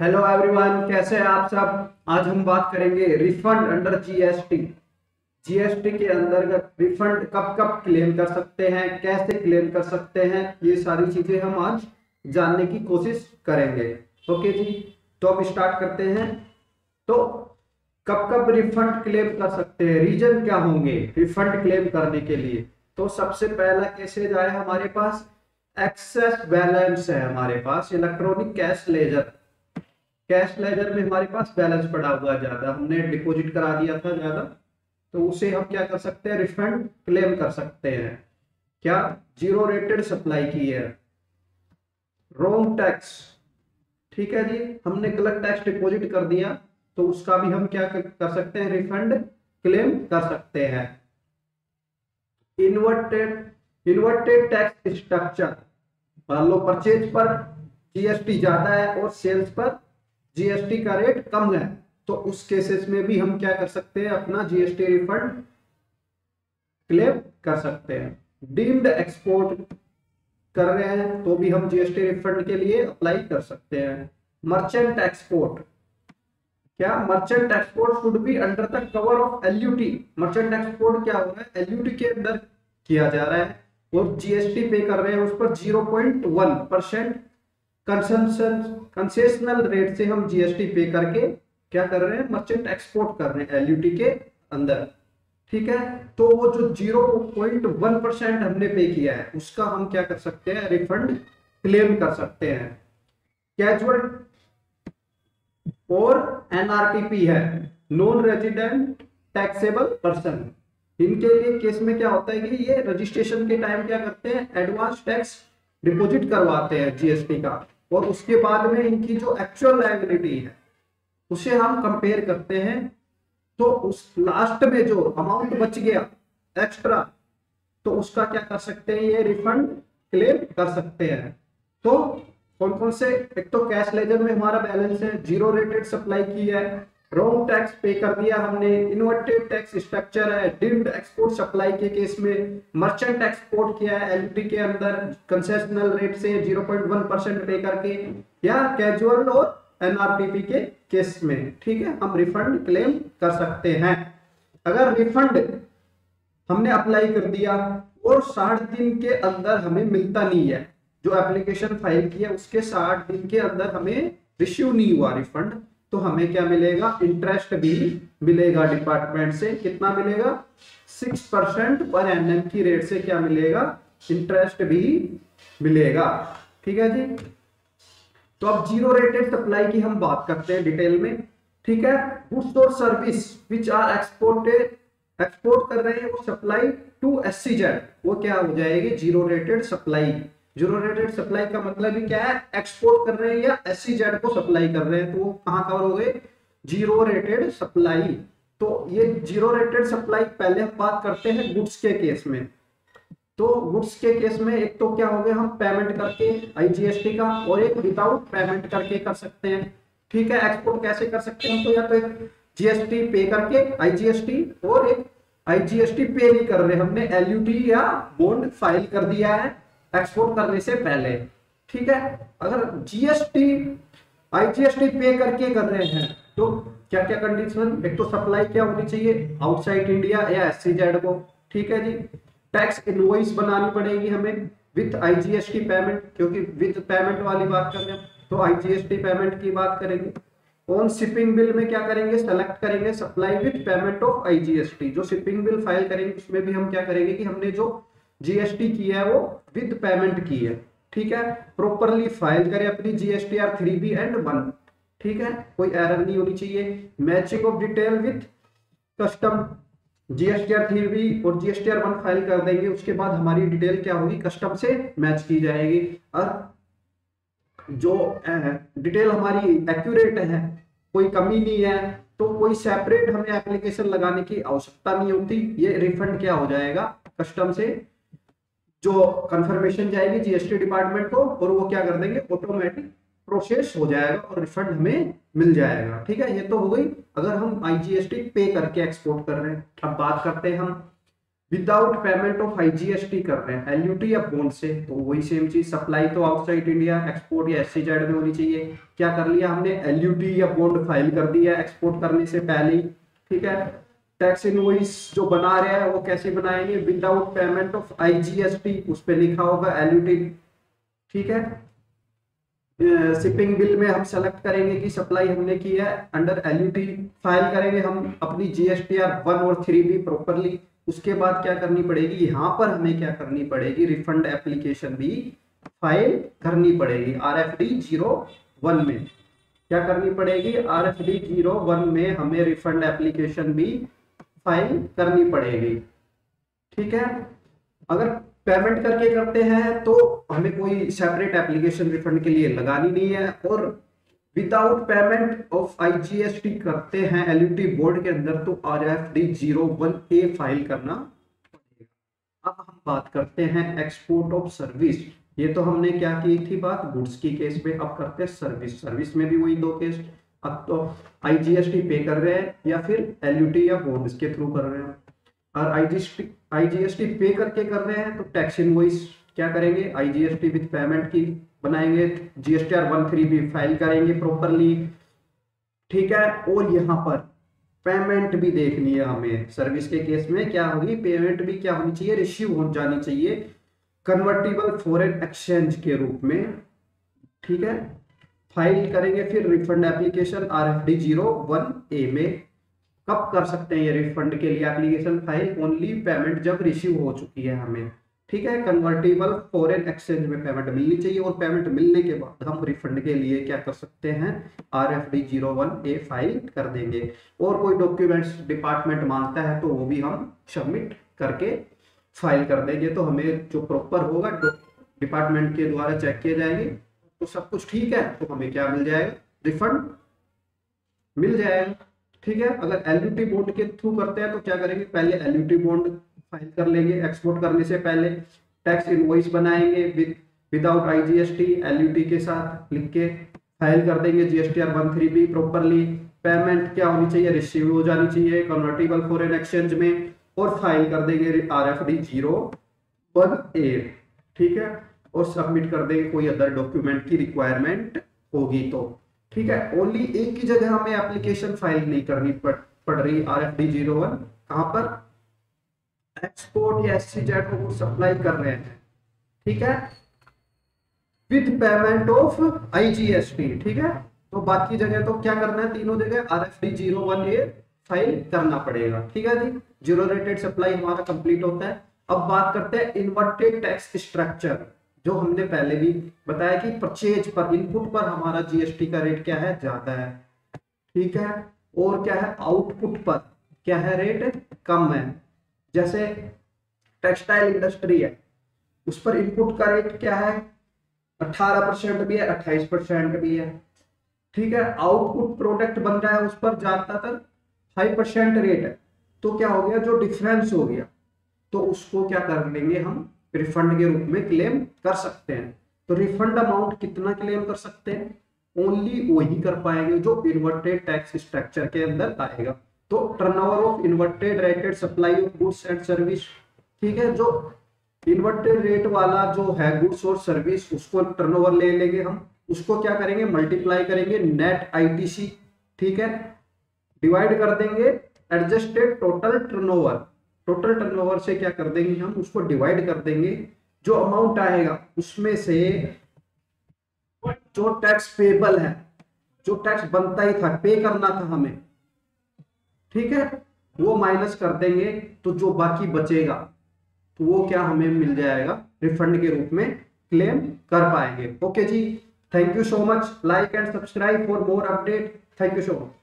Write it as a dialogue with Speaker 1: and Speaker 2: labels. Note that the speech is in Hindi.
Speaker 1: हेलो एवरीवन, कैसे हैं आप सब। आज हम बात करेंगे रिफंड अंडर जीएसटी। जीएसटी के अंतर्गत रिफंड कब कब क्लेम कर सकते हैं, कैसे क्लेम कर सकते हैं, ये सारी चीजें हम आज जानने की कोशिश करेंगे। ओके जी, तो अब स्टार्ट करते हैं। तो कब कब रिफंड क्लेम कर सकते हैं, रीजन क्या होंगे रिफंड क्लेम करने के लिए। तो सबसे पहला केसेज आया हमारे पास, एक्सेस बैलेंस है हमारे पास, electronic cash ledger. Cash ledger में हमारे पास बैलेंस पड़ा हुआ ज्यादा, हमने डिपॉजिट करा दिया था ज्यादा, तो उसे हम क्या कर सकते हैं, रिफंड क्लेम कर सकते हैं। क्या, जीरो रेटेड सप्लाई की है, रॉन्ग टैक्स, ठीक है जी, हमने गलत टैक्स डिपॉजिट कर दिया, तो उसका भी हम क्या कर सकते हैं, रिफंड क्लेम कर सकते हैं। इन्वर्टेड इन्वर्टेड टैक्स स्ट्रक्चर, मान लो परचेज पर जीएसटी ज्यादा है और सेल्स पर जीएसटी का रेट कम है, तो उस केसेस में भी हम क्या कर सकते हैं, अपना जीएसटी रिफंड क्लेम कर सकते हैं। डीम्ड एक्सपोर्ट कर रहे हैं तो भी हम जीएसटी रिफंड के लिए अप्लाई कर सकते हैं। मर्चेंट एक्सपोर्ट, क्या, merchant export should be under the cover of LUT. Merchant export क्या हो रहा है, एलयूटी के अंदर किया जा रहा है और जीएसटी पे कर रहे हैं उस पर 0.1% कंसेशनल रेट से हम जीएसटी पे करके क्या कर रहे हैं, मर्चेंट एक्सपोर्ट कर रहे हैं एलयूटी के अंदर, ठीक है। तो वो जो 0.1% हमने पे किया है उसका हम क्या कर सकते हैं, रिफंड क्लेम कर सकते हैं। कैजुअल और एनआरटीपी है, नॉन रेजिडेंट टैक्सेबल पर्सन, इनके लिए केस में क्या होता है कि ये रजिस्ट्रेशन के टाइम क्या करते हैं, एडवांस टैक्स डिपॉजिट करवाते हैं जीएसटी का, और उसके बाद में इनकी जो एक्चुअल लायबिलिटी है उसे हम कंपेयर करते हैं, तो उस लास्ट में जो अमाउंट बच गया एक्स्ट्रा, तो उसका क्या कर सकते हैं, ये रिफंड क्लेम कर सकते हैं। तो कौन कौन से, एक तो कैश लेजर में हमारा बैलेंस है, जीरो रेटेड सप्लाई की है, रॉन्ग टैक्स पे कर दिया हमने, इन्वर्टेड टैक्स स्ट्रक्चर है, डीम्ड एक्सपोर्ट सप्लाई के केस में, मर्चेंट एक्सपोर्ट किया है एलयूटी के अंदर कंसेशनल रेट से 0.1% पे करके, या कैजुअल और एनआरटीपी के केस में, ठीक है, हम रिफंड क्लेम कर सकते हैं। अगर रिफंड हमने अप्लाई कर दिया और 60 दिन के अंदर हमें मिलता नहीं है, जो एप्लीकेशन फाइल की है उसके 60 दिन के अंदर हमें रिसीव नहीं हुआ रिफंड, तो हमें क्या मिलेगा, इंटरेस्ट भी मिलेगा डिपार्टमेंट से। कितना मिलेगा, 6% पर एनएम की रेट से क्या मिलेगा, इंटरेस्ट भी मिलेगा, ठीक है जी। तो अब जीरो रेटेड सप्लाई की हम बात करते हैं डिटेल में, ठीक है। गुड्स और सर्विस विच आर एक्सपोर्ट कर रहे हैं वो सप्लाई टू एससीजेड, वो क्या हो जाएगी, zero rated supply. Zero rated supply का मतलब ही क्या है, एक्सपोर्ट कर रहे हैं या एससीजेड को सप्लाई कर रहे हैं, तो वो कहां कवर हो गए, जीरो रेटेड सप्लाई। तो ये जीरो रेटेड सप्लाई, पहले हम बात करते हैं गुड्स के केस में। तो गुड्स के केस में एक तो क्या हो गया, हम पेमेंट करके आईजीएसटी का, और एक विदाउट पेमेंट करके कर सकते हैं, ठीक है। एक्सपोर्ट कैसे कर सकते हैं, तो या तो एक जीएसटी पे करके आईजीएसटी, और एक आईजीएसटी पे नहीं कर रहे, हमने एलयूटी या बॉन्ड फाइल कर दिया है एक्सपोर्ट करने से पहले, ठीक है। अगर जीएसटी आईजीएसटी पे करके कर रहे हैं तो क्या क्या कंडीशन, एक तो सप्लाई क्या होनी चाहिए, आउटसाइड इंडिया या एससीजेड को, ठीक है जी। टैक्स इनवॉइस बनानी पड़ेगी हमें विथ आईजीएसटी पेमेंट, क्योंकि विथ पेमेंट वाली बात कर रहे हैं तो आईजीएसटी पेमेंट की बात करेंगे। ऑन शिपिंग बिल में क्या करेंगे, सेलेक्ट करेंगे supply with payment of IGST. जो शिपिंग बिल फाइल करेंगे उसमें भी हम क्या करेंगे कि हमने जो जीएसटी की है वो विद पेमेंट की है, ठीक है। प्रॉपरली फाइल करें अपनी जीएसटीआर 3B एंड 1, ठीक है, कोई एरर नहीं होनी चाहिए। Matching of detail with custom, GSTR 3B और जीएसटीआर 1 फाइल कर देंगे, उसके बाद हमारी डिटेल क्या होगी, कस्टम से मैच की जाएगी, और जो डिटेल हमारी एक्यूरेट है, कोई कमी नहीं है, तो कोई सेपरेट हमें एप्लीकेशन लगाने की आवश्यकता नहीं होती। ये रिफंड क्या हो जाएगा, कस्टम से जो कंफर्मेशन जाएगी जीएसटी डिपार्टमेंट को, और वो क्या कर देंगे, ऑटोमेटिक प्रोसेस हो जाएगा और रिफंड हमें मिल जाएगा, ठीक है। ये तो हो गई अगर हम आईजीएसटी पे करके एक्सपोर्ट कर रहे हैं। अब बात करते हैं हम विदाउट पेमेंट ऑफ IGST कर रहे हैं LUT या बॉन्ड से, तो वही सेम चीज, सप्लाई तो आउटसाइड इंडिया, एक्सपोर्ट या SEZ में होनी चाहिए। क्या कर लिया हमने, LUT या बॉन्ड फाइल कर दिया एक्सपोर्ट करने से पहले ही, ठीक है। टैक्स इनवॉइस जो बना रहे हैं वो कैसे बनाएंगे, विदाउट पेमेंट ऑफ IGST, उस पर लिखा होगा LUT, ठीक है। शिपिंग बिल में हम सेलेक्ट करेंगे कि सप्लाई हमने की है अंडर LUT, फाइल करेंगे हम अपनी GSTR 1 और 3 भी प्रॉपरली। उसके बाद क्या करनी पड़ेगी, यहाँ पर हमें क्या करनी पड़ेगी, रिफंड एप्लीकेशन भी फाइल करनी पड़ेगी RFD 01 में। क्या करनी पड़ेगी, RFD 01 में हमें रिफंड एप्लीकेशन भी फाइल करनी पड़ेगी, ठीक है। अगर पेमेंट करके करते हैं तो हमें कोई सेपरेट एप्लीकेशन रिफंड के लिए लगानी नहीं है, और विदाउट पेमेंट ऑफ IGST करते हैं LUT बोर्ड के अंदर तो RFD 01A फाइल करना पड़ेगा। अब हम बात करते हैं एक्सपोर्ट ऑफ सर्विस। ये तो हमने क्या की थी बात, गुड्स की केस में, अब करते हैं सर्विस। सर्विस में भी वही दो केस, अब तो IGST पे कर रहे हैं या फिर LUT या बॉन्ड के थ्रू कर रहे हैं। और IGST पे करके कर रहे हैं तो टैक्स इनवॉइस क्या करेंगे, IGST विद पेमेंट की बनाएंगे, GSTR 13 भी फाइल करेंगे प्रॉपरली, ठीक है। और यहाँ पर पेमेंट भी देखनी है हमें, सर्विस के केस में क्या होगी, पेमेंट भी क्या होनी चाहिए, रिसीव हो जानी चाहिए कन्वर्टिबल फॉरेन एक्सचेंज के रूप में, ठीक है। फाइल करेंगे फिर रिफंड एप्लीकेशन RFD 01A में। कब कर सकते हैं ये रिफंड के लिए एप्लीकेशन फाइल, ओनली पेमेंट जब रिसीव हो चुकी है हमें, ठीक है। कन्वर्टेबल फॉरेन एक्सचेंज में पेमेंट मिलनी चाहिए, और पेमेंट मिलने के बाद हम रिफंड के लिए क्या कर सकते हैं, RFD 01A फाइल कर देंगे। और कोई डॉक्यूमेंट्स डिपार्टमेंट मांगता है तो वो भी हम सबमिट करके फाइल कर देंगे, तो हमें जो प्रॉपर होगा डिपार्टमेंट के द्वारा चेक किए जाएंगे, तो सब कुछ ठीक है तो हमें क्या मिल जाएगा, रिफंड मिल जाएगा, ठीक है। अगर LUT बॉन्ड के थ्रू करते हैं तो क्या करेंगे, पहले LUT बॉन्ड फाइल कर लेंगे एक्सपोर्ट करने से पहले, टैक्स इनवॉइस बनाएंगे विदाउट IGST LUT के साथ लिख के फाइल कर देंगे, GSTR 13 भी प्रॉपरली। पेमेंट क्या होनी चाहिए, रिसीव हो जानी चाहिए कन्वर्टेबल फॉरेन एक्सचेंज में, और फाइल कर देंगे RFD 01A, ठीक है। और सबमिट कर देंगे कोई अदर डॉक्यूमेंट की रिक्वायरमेंट होगी तो, ठीक है। ओनली एक ही जगह हमें एप्लीकेशन फाइल नहीं करनी पड़ रही RFD 01, कहां पर, एक्सपोर्ट या SEZ को सप्लाई कर रहे हैं, ठीक है, विद पेमेंट ऑफ IGST, ठीक है। तो बाकी जगह तो क्या करना है, तीनों जगह RFD 01A फाइल करना पड़ेगा, ठीक है जी। जीरो रेटेड सप्लाई हमारा कंप्लीट होता है। अब बात करते हैं इन्वर्टेड टैक्स स्ट्रक्चर, जो हमने पहले भी बताया कि परचेज पर, इनपुट पर हमारा GST का रेट क्या है, ज्यादा है, ठीक है। और क्या है, आउटपुट पर क्या है, रेट कम है। जैसे टेक्सटाइल इंडस्ट्री है, उस पर इनपुट का रेट क्या है, 18% भी है, 28% भी है, ठीक है। आउटपुट प्रोडक्ट बन रहा है, उस पर ज्यादातर 5% रेट है। तो क्या हो गया, जो डिफरेंस हो गया तो उसको क्या कर लेंगे हम, रिफंड के रूप में क्लेम कर सकते हैं। तो रिफंड अमाउंट कितना क्लेम कर सकते हैं, ओनली वही कर पाएंगे जो इन्वर्टेड टैक्स स्ट्रक्चर के अंदर आएगा। तो turnover of inverted rated supply of goods and service, ठीक है। जो इन्वर्टेड रेट वाला जो है गुड्स और सर्विस, उसको टर्नओवर ले लेंगे हम, उसको क्या करेंगे, मल्टीप्लाई करेंगे नेट ITC, ठीक है, डिवाइड कर देंगे adjusted total turnover, total turnover से क्या कर देंगे हम, उसको डिवाइड कर देंगे, जो अमाउंट आएगा उसमें से जो टैक्स पेबल है, जो टैक्स बनता ही था, पे करना था हमें, ठीक है, वो माइनस कर देंगे। तो जो बाकी बचेगा तो वो क्या हमें मिल जाएगा, रिफंड के रूप में क्लेम कर पाएंगे। ओके जी, thank you so much, like and subscribe for more update, thank you so much.